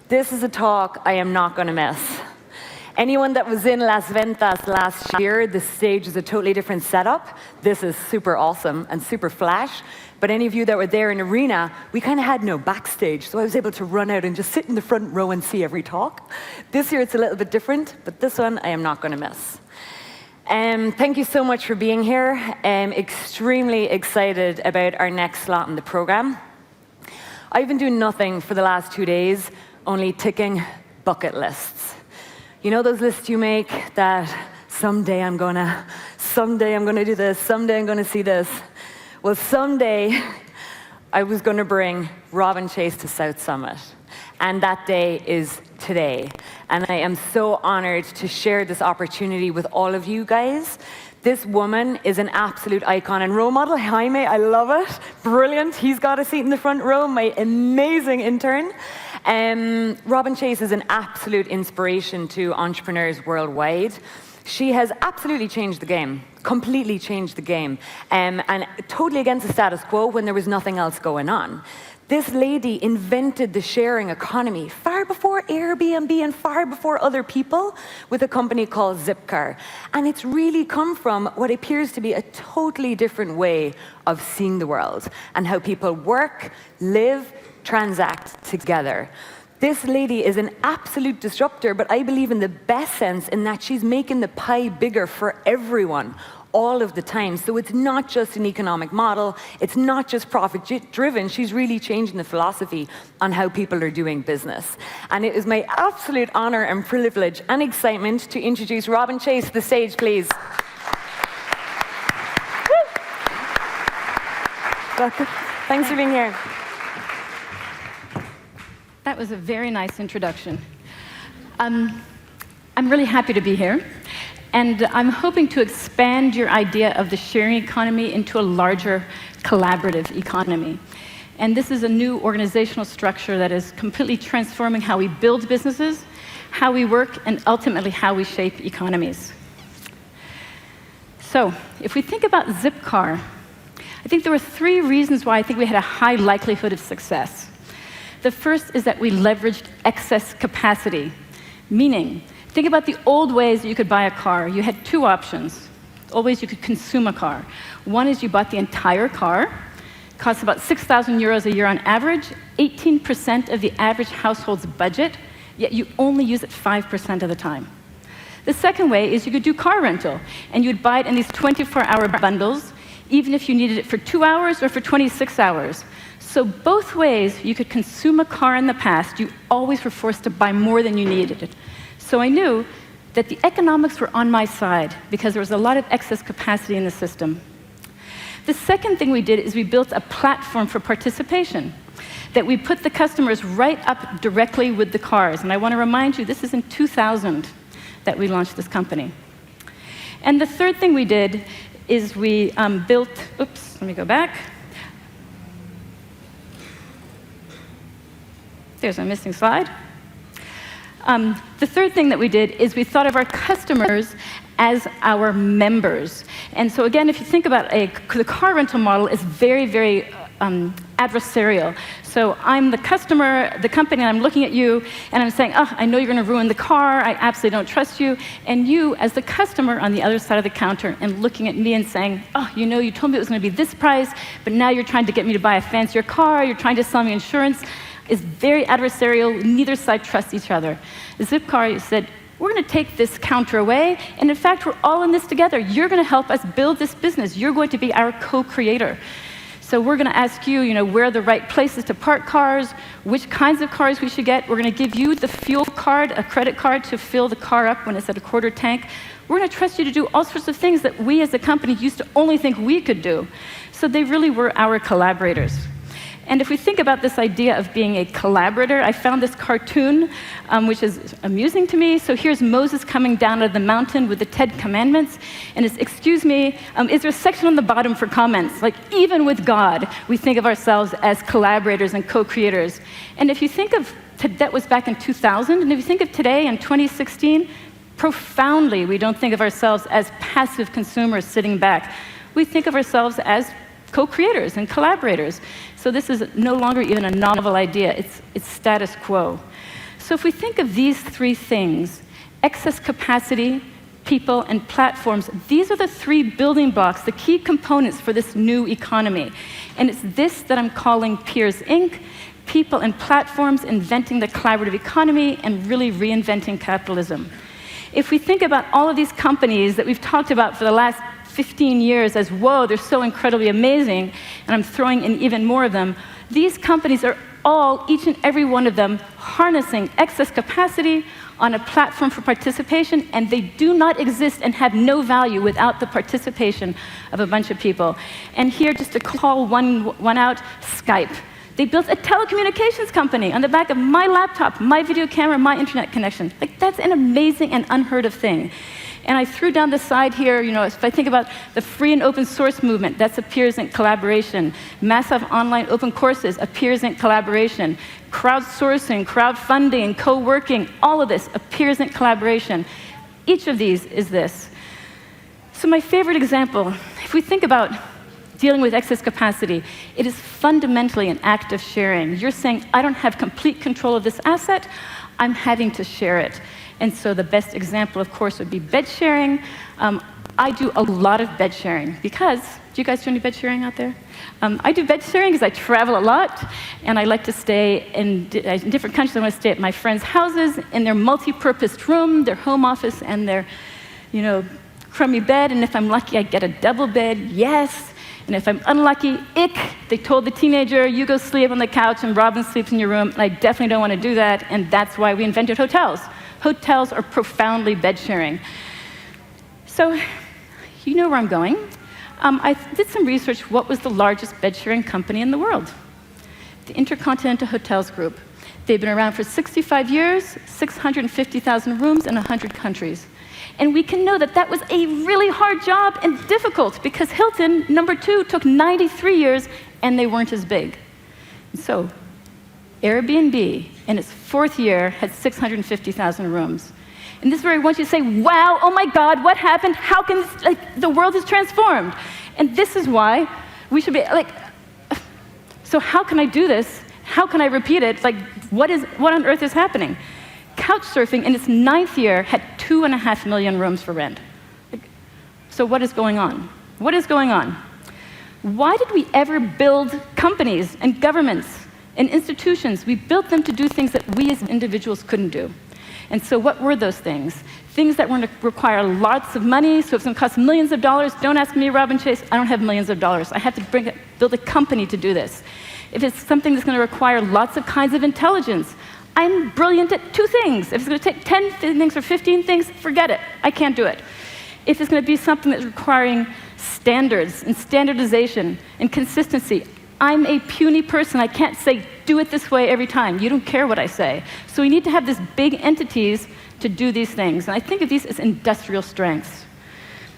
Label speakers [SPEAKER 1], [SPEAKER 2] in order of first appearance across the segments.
[SPEAKER 1] This is a talk I am not going to miss. Anyone that was in Las Ventas last year, the stage is a totally different setup. This is super awesome and super flash. But any of you that were there in Arena, we kind of had no backstage, so I was able to run out and just sit in the front row and see every talk. This year it's a little bit different, but this one I am not going to miss. Thank you so much for being here. I'm extremely excited about our next slot in the program. I've been doing nothing for the last 2 days, only ticking bucket lists. You know those lists you make that someday I'm gonna do this, someday I'm gonna see this. Well, someday I was gonna bring Robin Chase to South Summit. And that day is today. And I am so honored to share this opportunity with all of you guys. This woman is an absolute icon and role model. Jaime, I love it. Brilliant. He's got a seat in the front row, my amazing intern. Robin Chase is an absolute inspiration to entrepreneurs worldwide. She has absolutely changed the game, completely changed the game, and totally against the status quo when there was nothing else going on. This lady invented the sharing economy far before Airbnb and far before other people with a company called Zipcar. And it's really come from what appears to be a totally different way of seeing the world and how people work, live, transact together. This lady is an absolute disruptor, but I believe in the best sense in that she's making the pie bigger for everyone all of the time. So it's not just an economic model, it's not just profit-driven, she's really changing the philosophy on how people are doing business. And it is my absolute honor and privilege and excitement to introduce Robin Chase to the stage, please. Welcome. Thanks for being here.
[SPEAKER 2] That was a very nice introduction. I'm really happy to be here. And I'm hoping to expand your idea of the sharing economy into a larger collaborative economy. And this is a new organizational structure that is completely transforming how we build businesses, how we work, and ultimately how we shape economies. So, if we think about Zipcar, I think there were 3 reasons why I think we had a high likelihood of success. The first is that we leveraged excess capacity, meaning, think about the old ways that you could buy a car. You had 2 options. Old ways you could consume a car. One is you bought the entire car. It costs about 6,000 euros a year on average, 18% of the average household's budget, yet you only use it 5% of the time. The second way is you could do car rental, and you'd buy it in these 24-hour bundles, even if you needed it for 2 hours or for 26 hours. So both ways you could consume a car in the past, you always were forced to buy more than you needed. So I knew that the economics were on my side because there was a lot of excess capacity in the system. The second thing we did is we built a platform for participation, that we put the customers right up directly with the cars. And I want to remind you, this is in 2000 that we launched this company. And the third thing we did is we built, oops, let me go back. There's a missing slide. The third thing that we did is we thought of our customers as our members. And so again, if you think about the car rental model is very, very adversarial. So I'm the customer, the company, and I'm looking at you, and I'm saying, oh, I know you're going to ruin the car, I absolutely don't trust you. And you, as the customer on the other side of the counter, and looking at me and saying, oh, you know, you told me it was going to be this price, but now you're trying to get me to buy a fancier car, you're trying to sell me insurance, is very adversarial. Neither side trusts each other. Zipcar said, we're going to take this counter away, and in fact, we're all in this together. You're going to help us build this business. You're going to be our co-creator. So we're going to ask you, where are the right places to park cars, which kinds of cars we should get. We're going to give you the fuel card, a credit card to fill the car up when it's at a quarter tank. We're going to trust you to do all sorts of things that we as a company used to only think we could do. So they really were our collaborators. And if we think about this idea of being a collaborator, I found this cartoon, which is amusing to me. So here's Moses coming down out of the mountain with the 10 Commandments, and it's, excuse me, is there a section on the bottom for comments? Like, even with God, we think of ourselves as collaborators and co-creators. And if you think of, that was back in 2000, and if you think of today in 2016, profoundly, we don't think of ourselves as passive consumers sitting back. We think of ourselves as co-creators and collaborators. So this is no longer even a novel idea, it's status quo. So if we think of these three things, excess capacity, people, and platforms, these are the three building blocks, the key components for this new economy. And it's this that I'm calling Peers Inc., people and platforms inventing the collaborative economy and really reinventing capitalism. If we think about all of these companies that we've talked about for the last 15 years as, whoa, they're so incredibly amazing, and I'm throwing in even more of them, these companies are all, each and every one of them, harnessing excess capacity on a platform for participation, and they do not exist and have no value without the participation of a bunch of people. And here, just to call one out, Skype. They built a telecommunications company on the back of my laptop, my video camera, my internet connection. Like, that's an amazing and unheard of thing. And I threw down the side here, if I think about the free and open source movement, that's a Peers Inc. collaboration. Massive online open courses, a Peers Inc. collaboration. Crowdsourcing, crowdfunding, co-working, all of this, a Peers Inc. collaboration. Each of these is this. So my favorite example, if we think about dealing with excess capacity, it is fundamentally an act of sharing. You're saying, I don't have complete control of this asset, I'm having to share it. And so the best example, of course, would be bed sharing. I do a lot of bed sharing because, do you guys do any bed sharing out there? I do bed sharing because I travel a lot, and I like to stay in different countries. I want to stay at my friends' houses, in their multi-purposed room, their home office, and their, crummy bed. And if I'm lucky, I get a double bed, yes. And if I'm unlucky, ick, they told the teenager, you go sleep on the couch and Robin sleeps in your room. And I definitely don't want to do that, and that's why we invented hotels. Hotels are profoundly bed sharing. So, you know where I'm going. I did some research. What was the largest bed sharing company in the world? The Intercontinental Hotels Group. They've been around for 65 years, 650,000 rooms in 100 countries. And we can know that that was a really hard job and difficult because Hilton, number 2, took 93 years and they weren't as big. So, Airbnb, in its 4th year, had 650,000 rooms. And this is where I want you to say, wow, oh my God, what happened? How can this, the world has transformed? And this is why we should be so how can I do this? How can I repeat it? What on earth is happening? Couchsurfing, in its 9th year, had 2.5 million rooms for rent. So what is going on? What is going on? Why did we ever build companies and governments and institutions? We built them to do things that we as individuals couldn't do. And so what were those things? Things that were going to require lots of money, so if it's going to cost millions of dollars, don't ask me, Robin Chase, I don't have millions of dollars. I have to build a company to do this. If it's something that's going to require lots of kinds of intelligence, I'm brilliant at 2 things. If it's going to take 10 things or 15 things, forget it. I can't do it. If it's going to be something that's requiring standards and standardization and consistency, I'm a puny person. I can't say, do it this way every time. You don't care what I say. So we need to have these big entities to do these things. And I think of these as industrial strengths.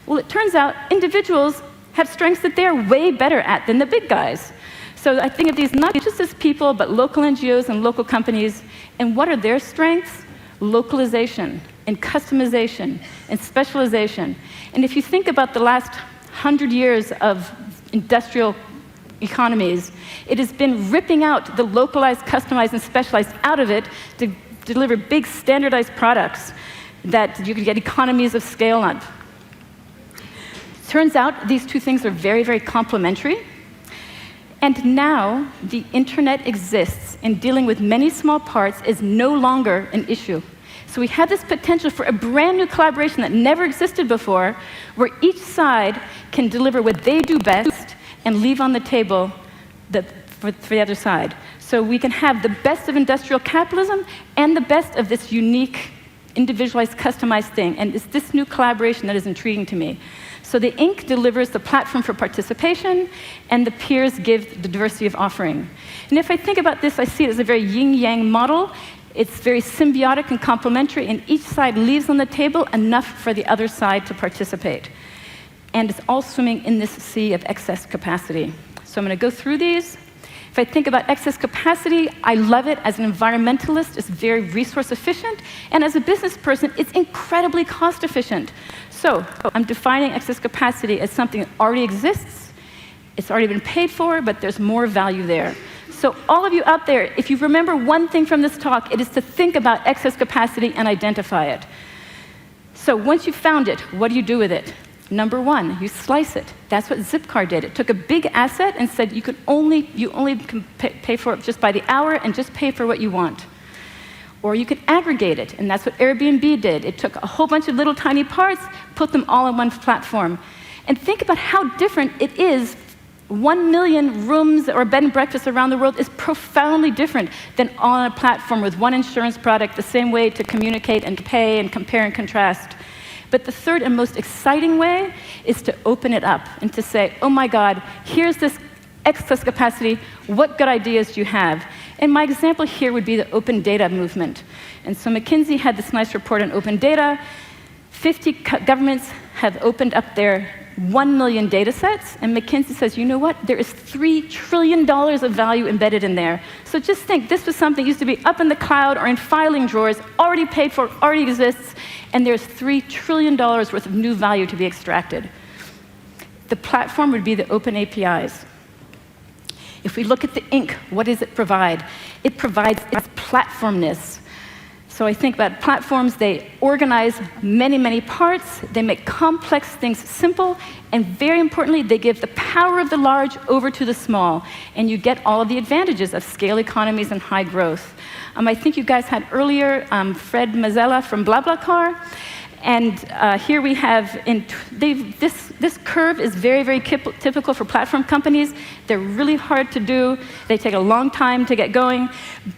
[SPEAKER 2] Well, it turns out individuals have strengths that they're way better at than the big guys. So I think of these not just as people, but local NGOs and local companies. And what are their strengths? Localization and customization and specialization. And if you think about the last 100 years of industrial economies, it has been ripping out the localized, customized, and specialized out of it to deliver big standardized products that you could get economies of scale on. Turns out these 2 things are very, very complementary. And now the internet exists, and dealing with many small parts is no longer an issue. So we have this potential for a brand new collaboration that never existed before, where each side can deliver what they do best and leave on the table for the other side. So we can have the best of industrial capitalism and the best of this unique, individualized, customized thing. And it's this new collaboration that is intriguing to me. So the Inc. delivers the platform for participation, and the peers give the diversity of offering. And if I think about this, I see it as a very yin-yang model. It's very symbiotic and complementary, and each side leaves on the table enough for the other side to participate. And it's all swimming in this sea of excess capacity. So I'm going to go through these. If I think about excess capacity, I love it. As an environmentalist, it's very resource efficient, and as a business person, it's incredibly cost efficient. So I'm defining excess capacity as something that already exists, it's already been paid for, but there's more value there. So all of you out there, if you remember one thing from this talk, it is to think about excess capacity and identify it. So once you've found it, what do you do with it? Number one, you slice it. That's what Zipcar did. It took a big asset and said you only can pay for it just by the hour and just pay for what you want. Or you could aggregate it, and that's what Airbnb did. It took a whole bunch of little tiny parts, put them all on one platform. And think about how different it is. 1 million rooms or bed and breakfasts around the world is profoundly different than on a platform with one insurance product, the same way to communicate and to pay and compare and contrast. But the third and most exciting way is to open it up and to say, oh my God, here's this excess capacity, what good ideas do you have? And my example here would be the open data movement. And so McKinsey had this nice report on open data. 50 governments have opened up their 1 million data sets, and McKinsey says, you know what? There is $3 trillion of value embedded in there. So just think, this was something that used to be up in the cloud or in filing drawers, already paid for, already exists, and there's $3 trillion worth of new value to be extracted. The platform would be the open APIs. If we look at the ink, what does it provide? It provides its platformness. So I think about platforms, they organize many, many parts, they make complex things simple, and very importantly, they give the power of the large over to the small, and you get all of the advantages of scale economies and high growth. I think you guys had earlier Fred Mazzella from BlaBlaCar, and here we have, this curve is very, very typical for platform companies. They're really hard to do. They take a long time to get going.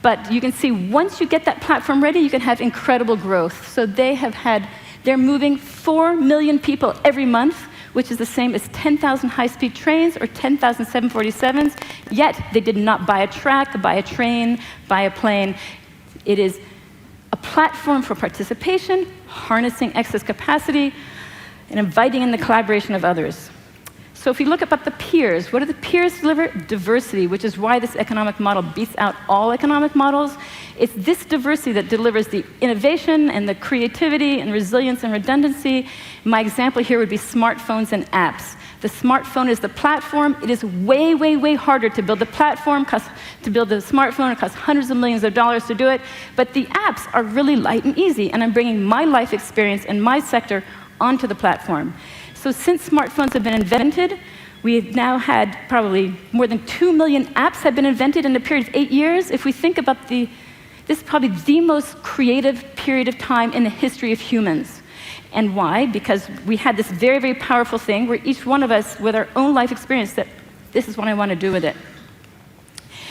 [SPEAKER 2] But you can see once you get that platform ready, you can have incredible growth. So they're moving 4 million people every month, which is the same as 10,000 high-speed trains or 10,000 747s, yet they did not buy a track, buy a train, buy a plane. It is a platform for participation, harnessing excess capacity, and inviting in the collaboration of others. So if we look up the peers, what do the peers deliver? Diversity, which is why this economic model beats out all economic models. It's this diversity that delivers the innovation and the creativity and resilience and redundancy. My example here would be smartphones and apps. The smartphone is the platform. It is way, way, way harder to build the platform, to build the smartphone. It costs hundreds of millions of dollars to do it. But the apps are really light and easy, and I'm bringing my life experience in my sector onto the platform. So since smartphones have been invented, we've now had probably more than 2 million apps have been invented in a period of 8 years. If we think about this is probably the most creative period of time in the history of humans. And why? Because we had this very, very powerful thing where each one of us, with our own life experience, that this is what I want to do with it.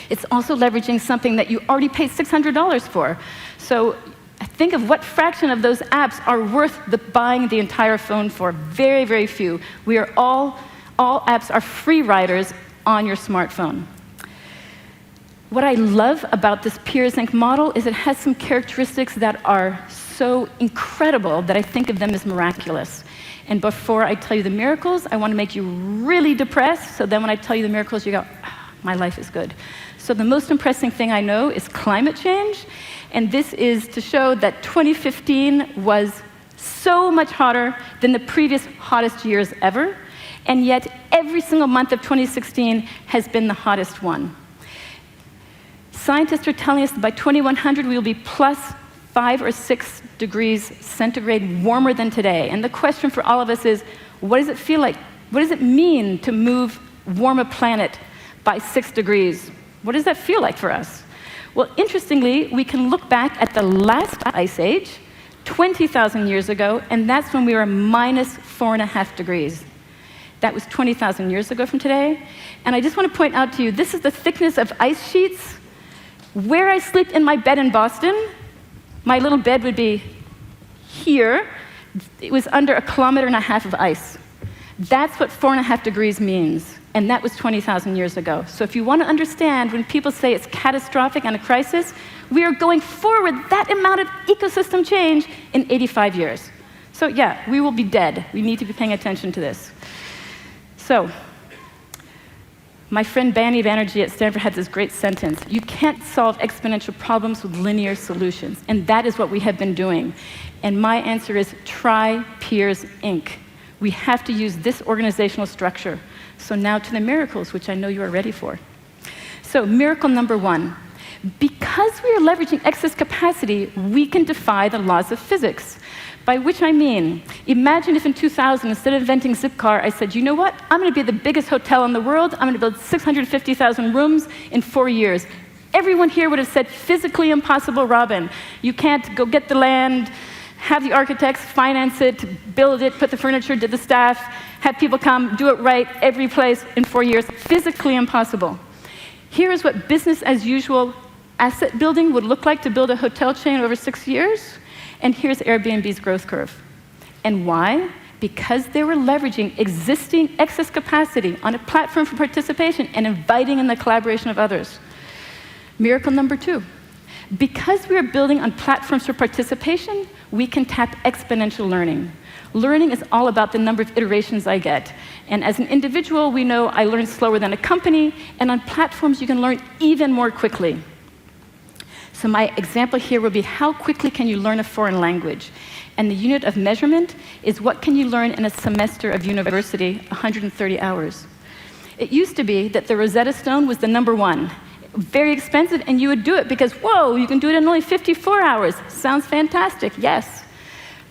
[SPEAKER 2] It's also leveraging something that you already paid $600 for. So think of what fraction of those apps are worth buying the entire phone for. Very, very few. We are all apps are free riders on your smartphone. What I love about this Peers Inc. model is it has some characteristics that are so incredible that I think of them as miraculous. And before I tell you the miracles, I want to make you really depressed, so then when I tell you the miracles, you go, my life is good. So the most impressive thing I know is climate change, and this is to show that 2015 was so much hotter than the previous hottest years ever, and yet every single month of 2016 has been the hottest one. Scientists are telling us that by 2100 we will be plus 5 or 6 degrees centigrade warmer than today. And the question for all of us is, what does it feel like? What does it mean to warm a planet by 6 degrees? What does that feel like for us? Well, interestingly, we can look back at the last ice age, 20,000 years ago, and that's when we were minus 4.5 degrees. That was 20,000 years ago from today. And I just want to point out to you, this is the thickness of ice sheets. Where I sleep in my bed in Boston, my little bed would be here. It was under 1.5 kilometers of ice. That's what 4.5 degrees means, and that was 20,000 years ago. So if you want to understand when people say it's catastrophic and a crisis, we are going forward that amount of ecosystem change in 85 years. So yeah, we will be dead. We need to be paying attention to this. So my friend Bani Banerjee at Stanford had this great sentence: you can't solve exponential problems with linear solutions. And that is what we have been doing. And my answer is try Peers Inc. We have to use this organizational structure. So now to the miracles, which I know you are ready for. So miracle number one. Because we are leveraging excess capacity, we can defy the laws of physics. By which I mean, imagine if in 2000, instead of inventing Zipcar, I said, you know what? I'm going to be the biggest hotel in the world. I'm going to build 650,000 rooms in 4 years. Everyone here would have said, physically impossible, Robin. You can't go get the land, have the architects finance it, build it, put the furniture, do the staff, have people come, do it right, every place in 4 years. Physically impossible. Here is what business as usual asset building would look like to build a hotel chain over 6 years. And here's Airbnb's growth curve. And why? Because they were leveraging existing excess capacity on a platform for participation and inviting in the collaboration of others. Miracle number two. Because we are building on platforms for participation, we can tap exponential learning. Learning is all about the number of iterations I get. And as an individual, we know I learn slower than a company, and on platforms, you can learn even more quickly. So my example here will be how quickly can you learn a foreign language? And the unit of measurement is what can you learn in a semester of university, 130 hours. It used to be that the Rosetta Stone was the number one. Very expensive, and you would do it because, whoa, you can do it in only 54 hours. Sounds fantastic, yes.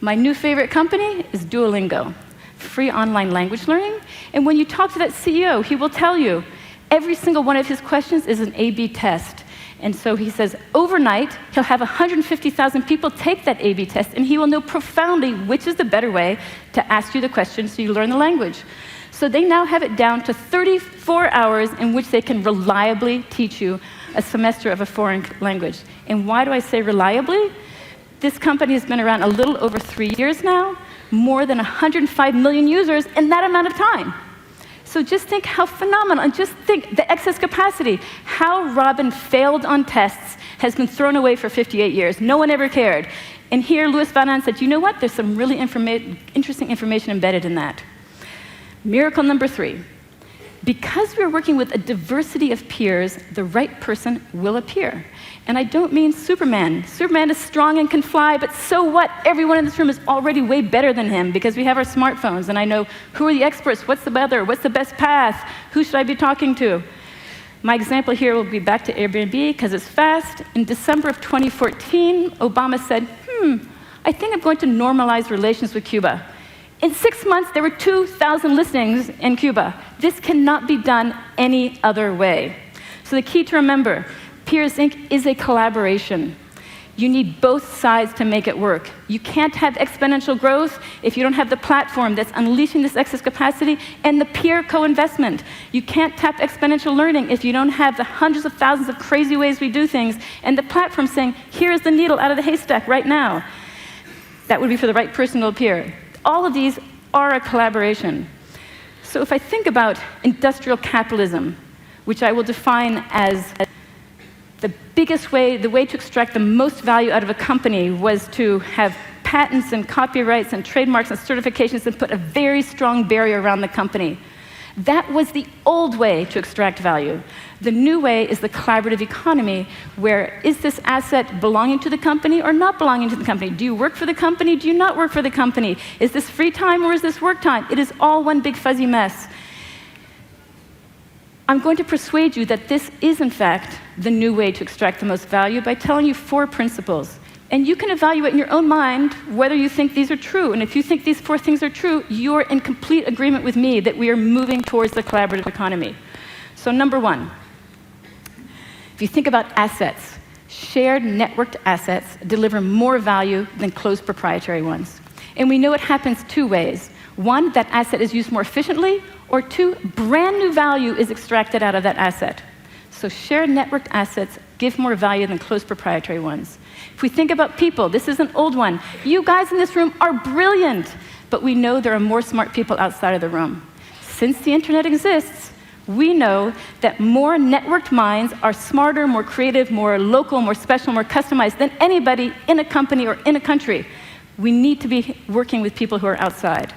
[SPEAKER 2] My new favorite company is Duolingo, free online language learning. And when you talk to that CEO, he will tell you every single one of his questions is an A/B test. And so he says, overnight, he'll have 150,000 people take that A/B test, and he will know profoundly which is the better way to ask you the question so you learn the language. So they now have it down to 34 hours in which they can reliably teach you a semester of a foreign language. And why do I say reliably? This company has been around a little over 3 years now, more than 105 million users in that amount of time. So just think how phenomenal, and just think the excess capacity. How Robin failed on tests has been thrown away for 58 years. No one ever cared. And here, Louis Van Aan said, you know what? There's some really interesting information embedded in that. Miracle number three. Because we're working with a diversity of peers, the right person will appear. And I don't mean Superman. Superman is strong and can fly, but so what? Everyone in this room is already way better than him because we have our smartphones, and I know who are the experts, what's the weather, what's the best path, who should I be talking to? My example here will be back to Airbnb because it's fast. In December of 2014, Obama said, I think I'm going to normalize relations with Cuba. In 6 months, there were 2,000 listings in Cuba. This cannot be done any other way. So the key to remember, Peers Inc. is a collaboration. You need both sides to make it work. You can't have exponential growth if you don't have the platform that's unleashing this excess capacity and the peer co-investment. You can't tap exponential learning if you don't have the hundreds of thousands of crazy ways we do things and the platform saying, here's the needle out of the haystack right now. That would be for the right person to appear. All of these are a collaboration. So if I think about industrial capitalism, which I will define as the biggest way, the way to extract the most value out of a company was to have patents and copyrights and trademarks and certifications and put a very strong barrier around the company. That was the old way to extract value. The new way is the collaborative economy, where is this asset belonging to the company or not belonging to the company? Do you work for the company? Do you not work for the company? Is this free time or is this work time? It is all one big fuzzy mess. I'm going to persuade you that this is, in fact, the new way to extract the most value by telling you 4 principles. And you can evaluate in your own mind whether you think these are true. And if you think these 4 things are true, you're in complete agreement with me that we are moving towards the collaborative economy. So number 1, if you think about assets, shared networked assets deliver more value than closed proprietary ones. And we know it happens 2 ways. 1, that asset is used more efficiently, or 2, brand new value is extracted out of that asset. So shared networked assets give more value than closed proprietary ones. If we think about people, this is an old one. You guys in this room are brilliant, but we know there are more smart people outside of the room. Since the internet exists, we know that more networked minds are smarter, more creative, more local, more special, more customized than anybody in a company or in a country. We need to be working with people who are outside.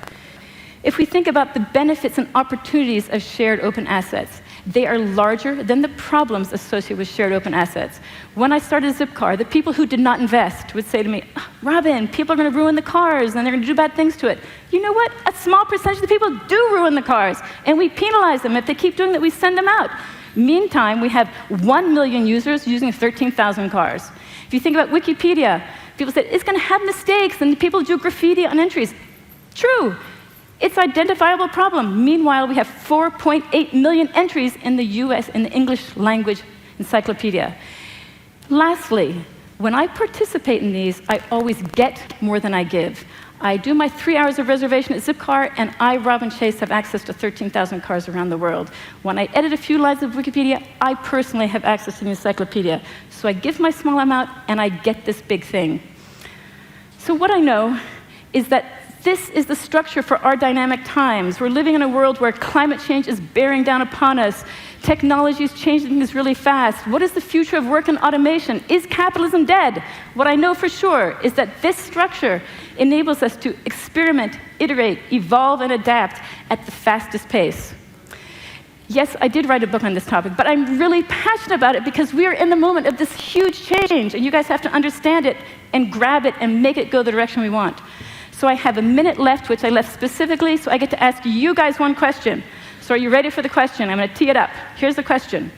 [SPEAKER 2] If we think about the benefits and opportunities of shared open assets, they are larger than the problems associated with shared open assets. When I started Zipcar, the people who did not invest would say to me, Robin, people are going to ruin the cars and they're going to do bad things to it. You know what? A small percentage of the people do ruin the cars, and we penalize them. If they keep doing that, we send them out. Meantime, we have 1 million users using 13,000 cars. If you think about Wikipedia, people said, it's going to have mistakes, and people do graffiti on entries. True. It's an identifiable problem. Meanwhile, we have 4.8 million entries in the US in the English language encyclopedia. Lastly, when I participate in these, I always get more than I give. I do my 3 hours of reservation at Zipcar, and I, Robin Chase, have access to 13,000 cars around the world. When I edit a few lines of Wikipedia, I personally have access to the encyclopedia. So I give my small amount, and I get this big thing. So what I know is that this is the structure for our dynamic times. We're living in a world where climate change is bearing down upon us. Technology is changing things really fast. What is the future of work and automation? Is capitalism dead? What I know for sure is that this structure enables us to experiment, iterate, evolve, and adapt at the fastest pace. Yes, I did write a book on this topic, but I'm really passionate about it because we are in the moment of this huge change, and you guys have to understand it and grab it and make it go the direction we want. So I have a minute left, which I left specifically, so I get to ask you guys one question. So are you ready for the question? I'm going to tee it up. Here's the question.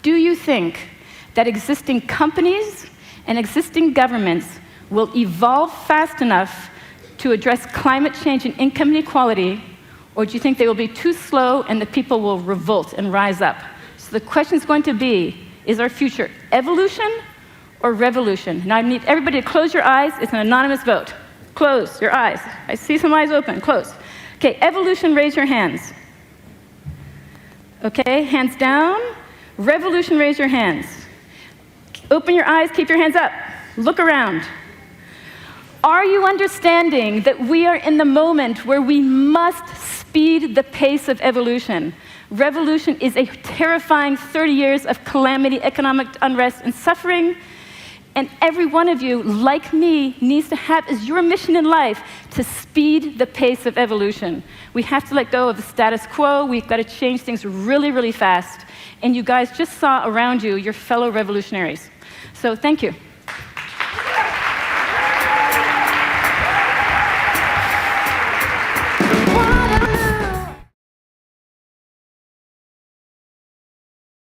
[SPEAKER 2] Do you think that existing companies and existing governments will evolve fast enough to address climate change and income inequality, or do you think they will be too slow and the people will revolt and rise up? So the question is going to be, is our future evolution or revolution? Now I need everybody to close your eyes. It's an anonymous vote. Close your eyes. I see some eyes open. Close. Okay, evolution, raise your hands. Okay, hands down. Revolution, raise your hands. Open your eyes, keep your hands up. Look around. Are you understanding that we are in the moment where we must speed the pace of evolution? Revolution is a terrifying 30 years of calamity, economic unrest, and suffering. And every one of you, like me, needs to have as your mission in life to speed the pace of evolution. We have to let go of the status quo. We've got to change things really, really fast. And you guys just saw around you your fellow revolutionaries. So thank you.